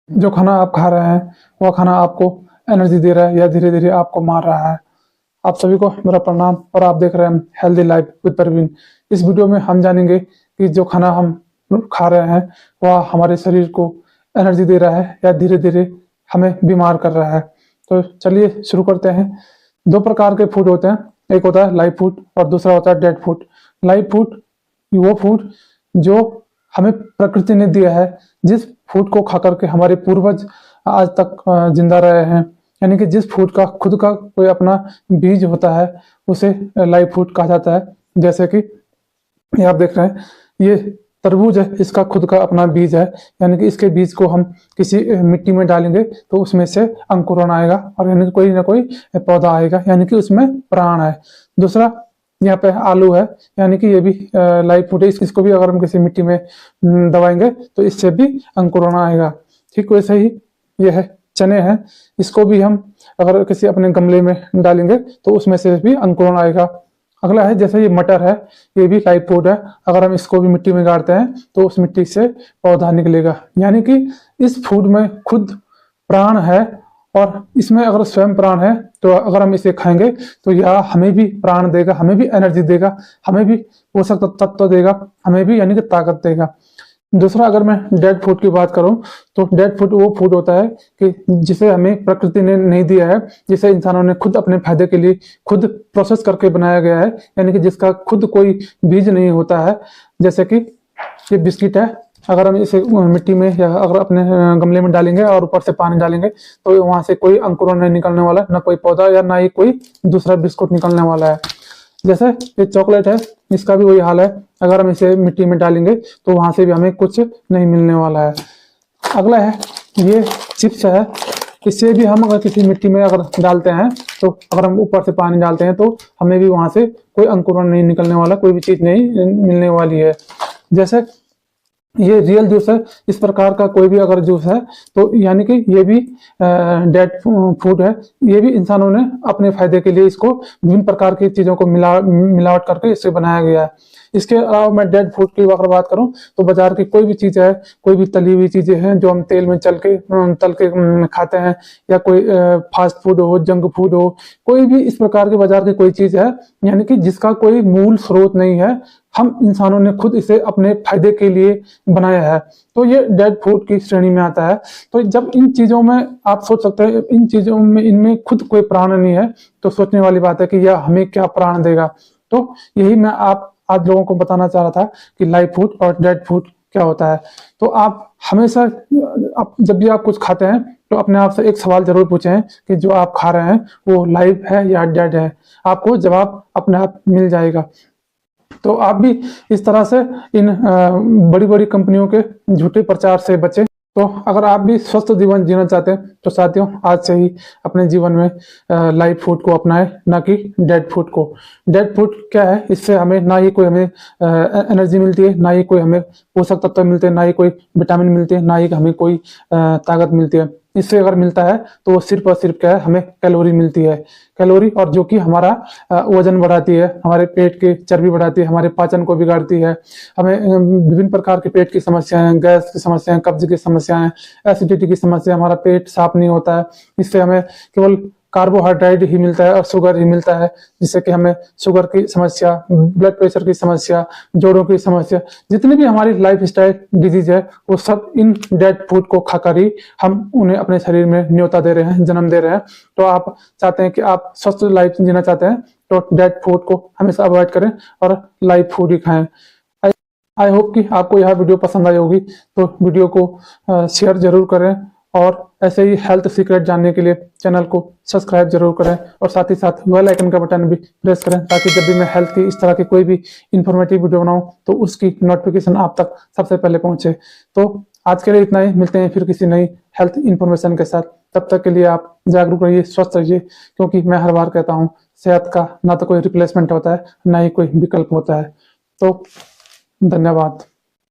जो खाना आप खा रहे हैं वह खाना आपको एनर्जी दे रहा है या धीरे धीरे आपको मार रहा है। आप सभी को मेरा प्रणाम और आप देख रहे हैं हेल्दी लाइफ विद परवीन। इस वीडियो में हम जानेंगे कि जो खाना हम खा रहे हैं वह हमारे शरीर को एनर्जी दे रहा है या धीरे धीरे हमें बीमार कर रहा है। तो चलिए शुरू करते हैं। दो प्रकार के फूड होते हैं, एक होता है लाइव फूड और दूसरा होता है डेड फूड। लाइव फूड वो फूड जो हमें प्रकृति ने दिया है, जिस फूड को खा करके हमारे पूर्वज आज तक जिंदा रहे हैं, यानी कि जिस फूड का खुद का कोई अपना बीज होता है उसे लाइव फूड कहा जाता है। जैसे कि ये आप देख रहे हैं, ये तरबूज है, इसका खुद का अपना बीज है, यानी कि इसके बीज को हम किसी मिट्टी में डालेंगे तो उसमें से अंकुरण आएगा और यानी कि कोई ना कोई पौधा आएगा, यानी कि उसमें प्राण है। दूसरा यहाँ पे आलू है, यानी कि ये भी लाइव फूड है, इसको भी अगर हम किसी मिट्टी में दबाएंगे तो इससे भी अंकुरण आएगा। ठीक वैसे ही ये है चने हैं, इसको भी हम अगर किसी अपने गमले में डालेंगे तो उसमें से भी अंकुरण आएगा। अगला है जैसे ये मटर है, ये भी लाइव फूड है, अगर हम इसको भी मिट्टी में गाड़ते हैं तो उस मिट्टी से पौधा निकलेगा, यानी कि इस फूड में खुद प्राण है और इसमें अगर स्वयं प्राण है तो अगर हम इसे खाएंगे तो यह हमें भी प्राण देगा, हमें भी एनर्जी देगा, हमें भी पोषक तत्व देगा, हमें भी यानी कि ताकत देगा। दूसरा अगर मैं डेड फूड की बात करूं तो डेड फूड वो फूड होता है कि जिसे हमें प्रकृति ने नहीं दिया है, जिसे इंसानों ने खुद अपने फायदे के लिए खुद प्रोसेस करके बनाया गया है, यानी कि जिसका खुद कोई बीज नहीं होता है। जैसे कि ये बिस्किट है, अगर हम इसे मिट्टी में या अगर अपने गमले में डालेंगे और ऊपर से पानी डालेंगे तो वहां से कोई अंकुरण नहीं निकलने वाला, ना कोई पौधा या ना ही कोई दूसरा बिस्कुट निकलने वाला है। जैसे ये चॉकलेट है, इसका भी वही हाल है, अगर हम इसे मिट्टी में डालेंगे तो वहां से भी हमें कुछ नहीं मिलने वाला है। अगला है ये चिप्स है, इससे भी हम अगर किसी मिट्टी में अगर डालते हैं तो अगर हम ऊपर से पानी डालते हैं तो हमें भी वहां से कोई अंकुरण नहीं निकलने वाला, कोई भी चीज नहीं मिलने वाली है। जैसे ये रियल जूस है, इस प्रकार का कोई भी अगर जूस है तो यानी कि ये भी डेड फूड है, ये भी इंसानों ने अपने फायदे के लिए इसको विभिन्न प्रकार की चीजों को मिलावट करके इससे बनाया गया है। इसके अलावा मैं डेड फूड की अगर बात करूं तो बाजार की कोई भी चीज है, कोई भी तली हुई चीजें हैं जो हम तेल में तल के खाते हैं, या कोई फास्ट फूड हो, जंक फूड हो, कोई भी इस प्रकार के बाजार की कोई चीज है यानी कि जिसका कोई मूल स्रोत नहीं है, हम इंसानों ने खुद इसे अपने फायदे के लिए बनाया है, तो ये डेड फूड की श्रेणी में आता है। तो जब इन चीजों में आप सोच सकते हैं इन चीजों में इनमें खुद कोई प्राण नहीं है, तो सोचने वाली बात है कि यह हमें क्या प्राण देगा। तो यही मैं आप आज लोगों को बताना चाह रहा था कि लाइव फूड और डेड फूड क्या होता है। तो आप हमेशा जब भी आप कुछ खाते हैं तो अपने आप से एक सवाल जरूर पूछें कि जो आप खा रहे हैं वो लाइव है या डेड है, आपको जवाब अपने आप मिल जाएगा। तो आप भी इस तरह से इन बड़ी बड़ी कंपनियों के झूठे प्रचार से बचें। तो अगर आप भी स्वस्थ जीवन जीना चाहते हैं तो साथियों आज से ही अपने जीवन में लाइव फूड को अपनाएं, ना कि डेड फूड को। डेड फूड क्या है, इससे हमें ना ही कोई हमें एनर्जी मिलती है, ना ही कोई हमें पोषक तत्व मिलते हैं, ना ही कोई विटामिन मिलते हैं, ना ही हमें कोई ताकत मिलती है। इससे अगर मिलता है तो वो सिर्फ और सिर्फ क्या है, हमें कैलोरी मिलती है, कैलोरी, और जो कि हमारा वजन बढ़ाती है, हमारे पेट की चर्बी बढ़ाती है, हमारे पाचन को बिगाड़ती है, हमें विभिन्न प्रकार के पेट की समस्याएं, गैस की समस्याएं, कब्ज की समस्याएं, एसिडिटी की समस्या, हमारा पेट साफ नहीं होता है, इससे हमें केवल कार्बोहाइड्रेट ही मिलता है और शुगर ही मिलता है, जिससे कि हमें शुगर की समस्या, ब्लड प्रेशर की समस्या, जोड़ों की समस्या, जितनी भी हमारी लाइफ स्टाइल डिजीज है वो सब इन डेड फूड को खाकर ही हम उन्हें अपने शरीर में न्योता दे रहे हैं, जन्म दे रहे हैं। तो आप चाहते हैं कि आप स्वस्थ लाइफ जीना चाहते हैं तो डेड फूड को हमेशा अवॉइड करें और लाइव फूड ही खाएं। आई होप कि आपको यह वीडियो पसंद आई होगी, तो वीडियो को शेयर जरूर करें और ऐसे ही हेल्थ सीक्रेट जानने के लिए चैनल को सब्सक्राइब जरूर करें और साथ ही साथ बेल आइकन का बटन भी प्रेस करें, ताकि जब भी मैं हेल्थ की इस तरह की कोई भी इंफॉर्मेटिव वीडियो बनाऊं तो उसकी नोटिफिकेशन आप तक सबसे पहले पहुंचे। तो आज के लिए इतना ही, मिलते हैं फिर किसी नई हेल्थ इंफॉर्मेशन के साथ। तब तक के लिए आप जागरूक रहिए, स्वस्थ रहिए, क्योंकि मैं हर बार कहता हूँ सेहत का ना तो कोई रिप्लेसमेंट होता है, ना ही कोई विकल्प होता है। तो धन्यवाद।